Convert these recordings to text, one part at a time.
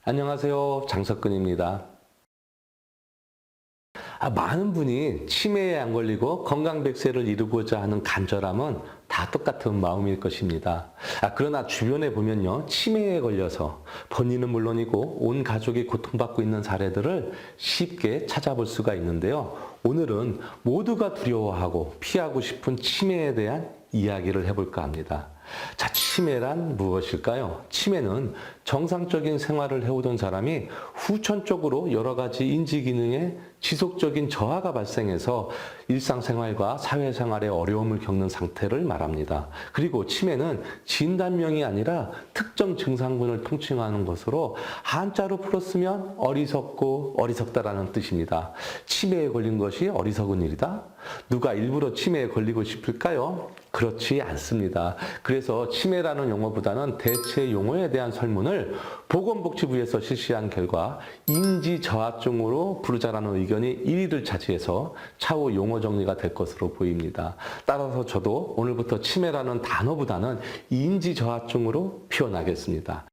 안녕하세요. 장석근입니다. 많은 분이 치매에 안 걸리고 건강백세를 이루고자 하는 간절함은 다 똑같은 마음일 것입니다. 그러나 주변에 보면요, 치매에 걸려서 본인은 물론이고 온 가족이 고통받고 있는 사례들을 쉽게 찾아볼 수가 있는데요. 오늘은 모두가 두려워하고 피하고 싶은 치매에 대한 이야기를 해볼까 합니다. 자, 치매란 무엇일까요? 치매는 정상적인 생활을 해오던 사람이 후천적으로 여러 가지 인지 기능에 지속적인 저하가 발생해서 일상생활과 사회생활에 어려움을 겪는 상태를 말합니다. 그리고 치매는 진단명이 아니라 특정 증상군을 통칭하는 것으로 한자로 풀었으면 어리석고 어리석다라는 뜻입니다. 치매에 걸린 것이 어리석은 일이다? 누가 일부러 치매에 걸리고 싶을까요? 그렇지 않습니다. 그래서 치매라는 용어보다는 대체 용어에 대한 설문을 보건복지부에서 실시한 결과 인지저하증으로 부르자라는 의견이 1위를 차지해서 차후 용어 정리가 될 것으로 보입니다. 따라서 저도 오늘부터 치매라는 단어보다는 인지저하증으로 표현하겠습니다.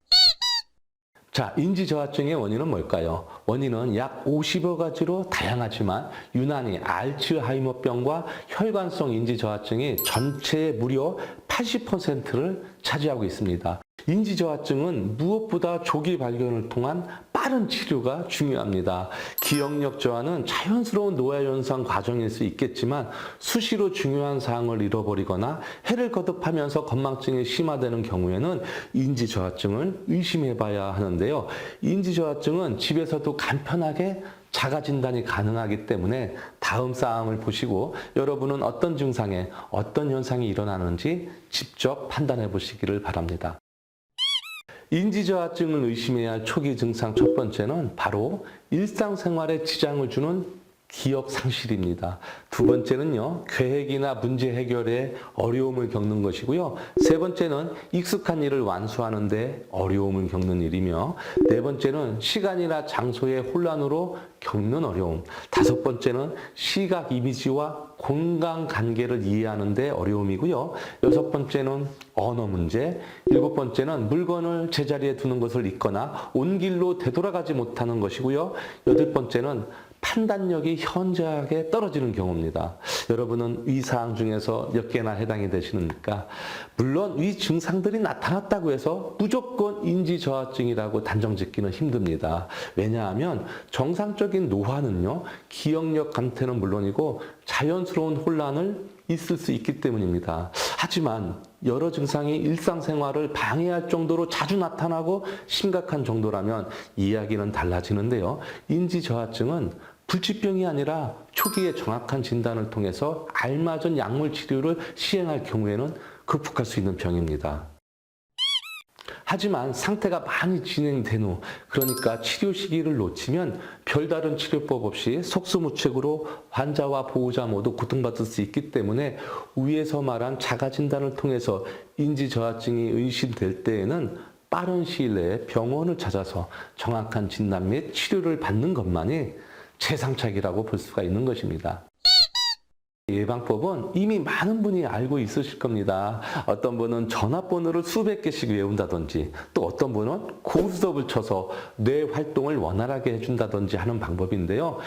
자, 인지저하증의 원인은 뭘까요? 원인은 약 50여 가지로 다양하지만 유난히 알츠하이머병과 혈관성 인지저하증이 전체의 무려 80%를 차지하고 있습니다. 인지저하증은 무엇보다 조기 발견을 통한 빠른 치료가 중요합니다. 기억력 저하는 자연스러운 노화현상 과정일 수 있겠지만 수시로 중요한 사항을 잃어버리거나 해를 거듭하면서 건망증이 심화되는 경우에는 인지저하증을 의심해봐야 하는데요. 인지저하증은 집에서도 간편하게 자가 진단이 가능하기 때문에 다음 사항을 보시고 여러분은 어떤 증상에 어떤 현상이 일어나는지 직접 판단해 보시기를 바랍니다. 인지저하증을 의심해야 할 초기 증상 첫 번째는 바로 일상생활에 지장을 주는 기억 상실입니다. 두 번째는요, 계획이나 문제 해결에 어려움을 겪는 것이고요. 세 번째는 익숙한 일을 완수하는 데 어려움을 겪는 일이며, 네 번째는 시간이나 장소의 혼란으로 겪는 어려움, 다섯 번째는 시각 이미지와 공간 관계를 이해하는 데 어려움이고요. 여섯 번째는 언어 문제, 일곱 번째는 물건을 제자리에 두는 것을 잊거나 온 길로 되돌아가지 못하는 것이고요. 여덟 번째는 판단력이 현저하게 떨어지는 경우입니다. 여러분은 이 사항 중에서 몇 개나 해당이 되시는가? 물론 이 증상들이 나타났다고 해서 무조건 인지저하증이라고 단정짓기는 힘듭니다. 왜냐하면 정상적인 노화는요, 기억력 감퇴는 물론이고 자연스러운 혼란을 있을 수 있기 때문입니다. 하지만 여러 증상이 일상생활을 방해할 정도로 자주 나타나고 심각한 정도라면 이야기는 달라지는데요. 인지저하증은 불치병이 아니라 초기에 정확한 진단을 통해서 알맞은 약물 치료를 시행할 경우에는 극복할 수 있는 병입니다. 하지만 상태가 많이 진행된 후, 그러니까 치료 시기를 놓치면 별다른 치료법 없이 속수무책으로 환자와 보호자 모두 고통받을 수 있기 때문에 위에서 말한 자가 진단을 통해서 인지저하증이 의심될 때에는 빠른 시일 내에 병원을 찾아서 정확한 진단 및 치료를 받는 것만이 최상책이라고 볼 수가 있는 것입니다. 예방법은 이미 많은 분이 알고 있으실 겁니다. 어떤 분은 전화번호를 수백 개씩 외운다든지, 또 어떤 분은 고스톱을 쳐서 뇌 활동을 원활하게 해준다든지 하는 방법인데요.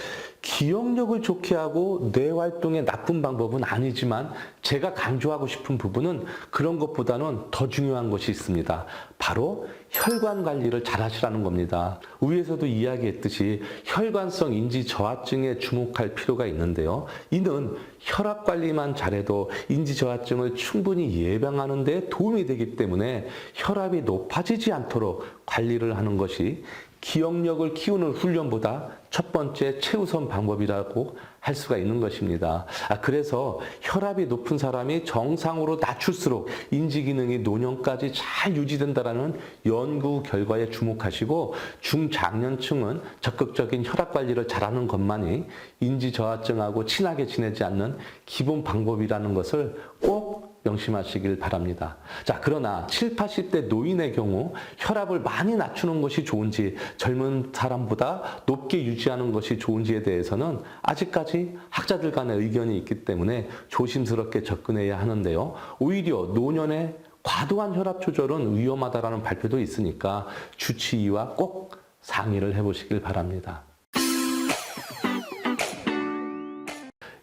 기억력을 좋게 하고 뇌 활동에 나쁜 방법은 아니지만 제가 강조하고 싶은 부분은 그런 것보다는 더 중요한 것이 있습니다. 바로 혈관 관리를 잘 하시라는 겁니다. 위에서도 이야기했듯이 혈관성 인지 저하증에 주목할 필요가 있는데요. 이는 혈압 관리만 잘해도 인지 저하증을 충분히 예방하는 데 도움이 되기 때문에 혈압이 높아지지 않도록 관리를 하는 것이 기억력을 키우는 훈련보다 첫 번째 최우선 방법이라고 할 수가 있는 것입니다. 그래서 혈압이 높은 사람이 정상으로 낮출수록 인지기능이 노년까지 잘 유지된다는 연구 결과에 주목하시고, 중장년층은 적극적인 혈압 관리를 잘하는 것만이 인지저하증하고 친하게 지내지 않는 기본 방법이라는 것을 꼭 명심하시길 바랍니다. 자, 그러나 7, 80대 노인의 경우 혈압을 많이 낮추는 것이 좋은지 젊은 사람보다 높게 유지하는 것이 좋은지에 대해서는 아직까지 학자들 간의 의견이 있기 때문에 조심스럽게 접근해야 하는데요. 오히려 노년에 과도한 혈압 조절은 위험하다라는 발표도 있으니까 주치의와 꼭 상의를 해보시길 바랍니다.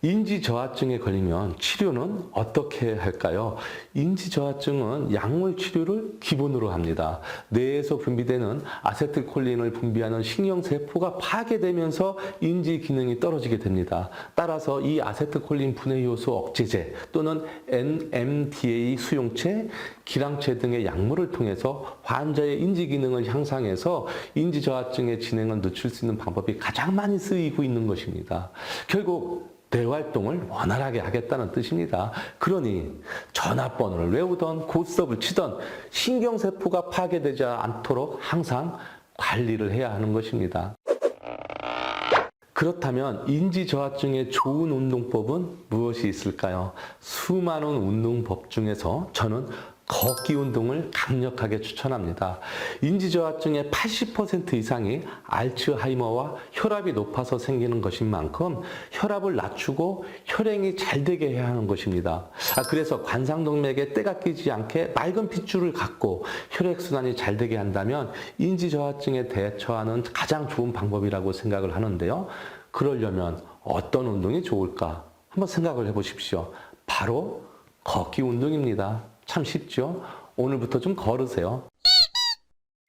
인지저하증에 걸리면 치료는 어떻게 할까요? 인지저하증은 약물 치료를 기본으로 합니다. 뇌에서 분비되는 아세틸콜린을 분비하는 신경세포가 파괴되면서 인지 기능이 떨어지게 됩니다. 따라서 이 아세틸콜린 분해 효소 억제제 또는 NMDA 수용체, 기량체 등의 약물을 통해서 환자의 인지 기능을 향상해서 인지저하증의 진행을 늦출 수 있는 방법이 가장 많이 쓰이고 있는 것입니다. 결국 뇌활동을 원활하게 하겠다는 뜻입니다. 그러니 전화번호를 외우던 고스톱을 치던 신경세포가 파괴되지 않도록 항상 관리를 해야 하는 것입니다. 그렇다면 인지저하증의 좋은 운동법은 무엇이 있을까요? 수많은 운동법 중에서 저는 걷기 운동을 강력하게 추천합니다. 인지저하증의 80% 이상이 알츠하이머와 혈압이 높아서 생기는 것인 만큼 혈압을 낮추고 혈행이 잘 되게 해야 하는 것입니다. 그래서 관상동맥에 때가 끼지 않게 맑은 핏줄을 갖고 혈액순환이 잘 되게 한다면 인지저하증에 대처하는 가장 좋은 방법이라고 생각을 하는데요. 그러려면 어떤 운동이 좋을까? 한번 생각을 해보십시오. 바로 걷기 운동입니다. 참 쉽죠? 오늘부터 좀 걸으세요.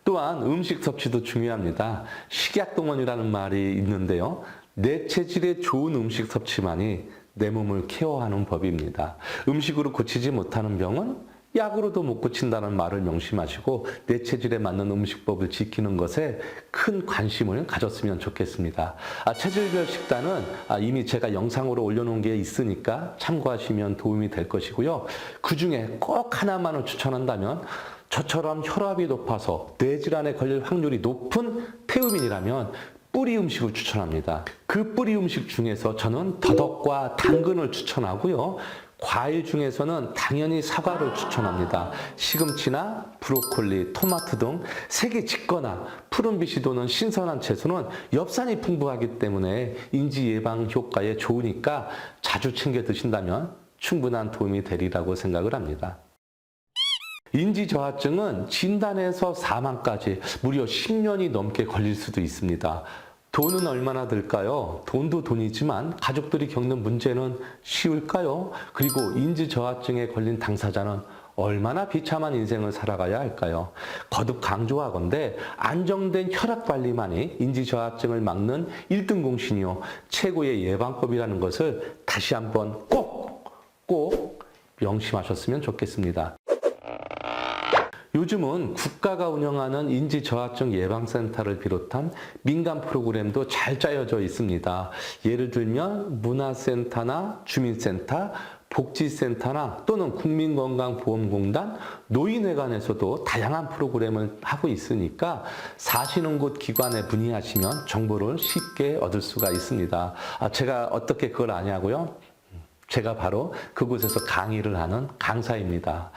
또한 음식 섭취도 중요합니다. 식약동원이라는 말이 있는데요. 내 체질에 좋은 음식 섭취만이 내 몸을 케어하는 법입니다. 음식으로 고치지 못하는 병은 약으로도 못 고친다는 말을 명심하시고 내 체질에 맞는 음식법을 지키는 것에 큰 관심을 가졌으면 좋겠습니다. 체질별 식단은 이미 제가 영상으로 올려놓은 게 있으니까 참고하시면 도움이 될 것이고요. 그중에 꼭 하나만을 추천한다면 저처럼 혈압이 높아서 뇌질환에 걸릴 확률이 높은 태우민이라면 뿌리 음식을 추천합니다. 그 뿌리 음식 중에서 저는 더덕과 당근을 추천하고요. 과일 중에서는 당연히 사과를 추천합니다. 시금치나 브로콜리, 토마토 등 색이 짙거나 푸른빛이 도는 신선한 채소는 엽산이 풍부하기 때문에 인지 예방 효과에 좋으니까 자주 챙겨 드신다면 충분한 도움이 되리라고 생각을 합니다. 인지저하증은 진단에서 사망까지 무려 10년이 넘게 걸릴 수도 있습니다. 돈은 얼마나 들까요? 돈도 돈이지만 가족들이 겪는 문제는 쉬울까요? 그리고 인지저하증에 걸린 당사자는 얼마나 비참한 인생을 살아가야 할까요? 거듭 강조하건대 안정된 혈압관리만이 인지저하증을 막는 1등 공신이요 최고의 예방법이라는 것을 다시 한번 꼭 명심하셨으면 좋겠습니다. 요즘은 국가가 운영하는 인지저하증 예방센터를 비롯한 민간 프로그램도 잘 짜여져 있습니다. 예를 들면 문화센터나 주민센터, 복지센터나 또는 국민건강보험공단, 노인회관에서도 다양한 프로그램을 하고 있으니까 사시는 곳 기관에 문의하시면 정보를 쉽게 얻을 수가 있습니다. 제가 어떻게 그걸 아냐고요? 제가 바로 그곳에서 강의를 하는 강사입니다.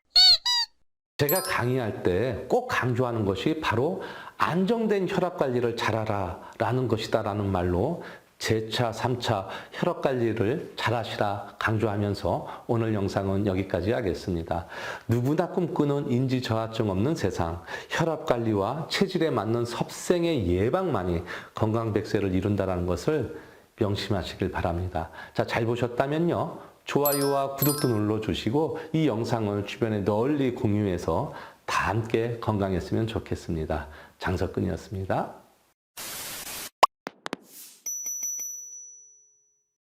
제가 강의할 때 꼭 강조하는 것이 바로 안정된 혈압관리를 잘하라 라는 것이다 라는 말로 제4, 3차 혈압관리를 잘하시라 강조하면서 오늘 영상은 여기까지 하겠습니다. 누구나 꿈꾸는 인지저하증 없는 세상, 혈압관리와 체질에 맞는 섭생의 예방만이 건강백세를 이룬다는 것을 명심하시길 바랍니다. 자, 잘 보셨다면요. 좋아요와 구독도 눌러주시고 이 영상을 주변에 널리 공유해서 다 함께 건강했으면 좋겠습니다. 장석근이었습니다.